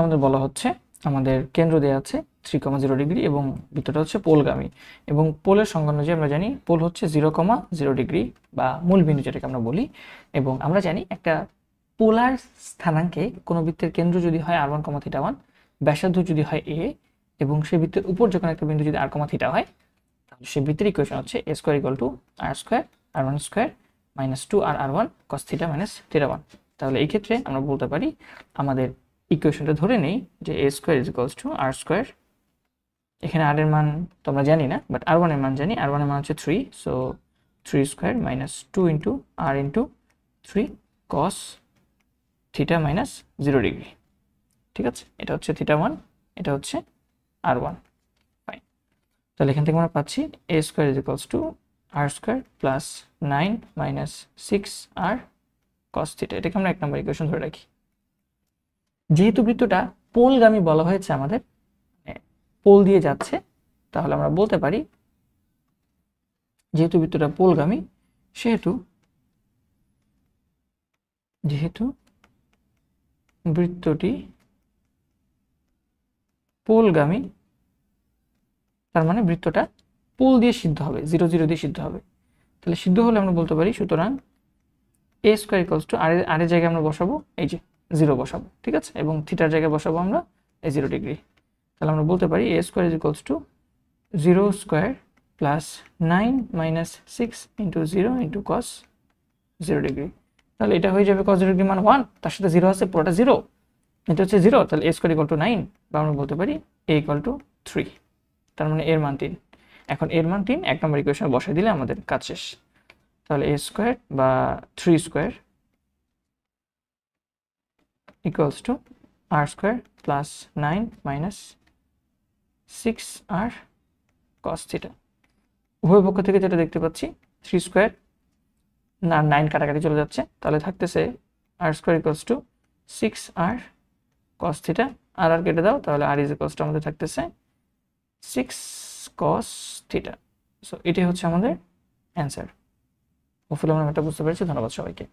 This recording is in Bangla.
আমাদের বলা হচ্ছে আমাদের কেন্দ্র দেওয়া আছে 3,0 ডিগ্রি এবং বৃত্তটা হচ্ছে পোলগামী এবং পোলের সংজ্ঞা অনুযায়ী আমরা জানি পোল হচ্ছে 0,0 ডিগ্রি বা মূল বিন্দু যেটাকে আমরা বলি। এবং আমরা জানি একটা পোলার স্থানাঙ্কে কোনো বৃত্তের কেন্দ্র যদি হয় r1, θ1, ব্যাসার্ধ যদি হয় a এবং সেই বৃত্তের উপর যখন একটা বিন্দু যদি r, θ হয়, তাহলে সেই বৃত্তের ইকুয়েশন হচ্ছে a² = r² r1² - 2r1 cos θ - θ1। তাহলে এই ক্ষেত্রে আমরা বলতে পারি আমাদের ইকুয়েশনটা ধরে নেই যে a² = r²। এখানে r এর মান তো আমরা জানি না, বাট r1 এর মান জানি। r1 এর মান হচ্ছে 3, সো 3² - 2 × r × 3 cos θ - 0 ডিগ্রি। ঠিক আছে, এটা হচ্ছে θ1, এটা হচ্ছে r1। ফাইন, তাহলে এখান থেকে আমরা পাচ্ছি a² = r² + 9 - 6r cos θ। এটাকে আমরা 1 নম্বর ইকুয়েশন ধরে রাখি। যেহেতু বৃত্তটা পোলগামী বলা হয়েছে, আমাদের পোল দিয়ে যাচ্ছে, তাহলে আমরা বলতে পারি যেহেতু বৃত্তটা পোলগামী সেহেতু বৃত্তটি পোলগামী, তার মানে বৃত্তটা পোল দিয়ে সিদ্ধ হবে, 0, 0 দিয়ে সিদ্ধ হবে। তাহলে সিদ্ধ হলে আমরা বলতে পারি, সুতরাং a² = r এর জায়গায় আমরা বসাবো এই যে 0 বসাবো, ঠিক আছে, এবং থিটার জায়গায় বসাবো আমরা এই 0 ডিগ্রি। তাহলে আমরা বলতে পারি a² = 0² + 9 - 6 × 0 × cos 0 ডিগ্রি। তাহলে এটা হয়ে যাবে cos 0 ডিগ্রি মান 1, তার সাথে 0 আছে, পুরোটা 0, এটা হচ্ছে 0। তাহলে a² = 9, বা আমরা বলতে পারি a = 3, তার মানে এর মান 3। এখন এর মান 3 1 নম্বর ইকুয়েশনে বসাই দিলে আমাদের কাজ শেষ। তাহলে a² বা 3² = r² + 9 - 6r cos θ। উভয় পক্ষ থেকে যেটা দেখতে পাচ্ছি 3² না 9 কাটাকাটি চলে যাচ্ছে, তাহলে থাকতেছে r² = 6r cos θ। আর কেটে দাও, তাহলে r = আমাদের থাকতেছে 6 cos θ। সো এটাই হচ্ছে আমাদের অ্যান্সার। হোপফুলি আমরা এটা বুঝতে পেরেছি। ধন্যবাদ সবাইকে।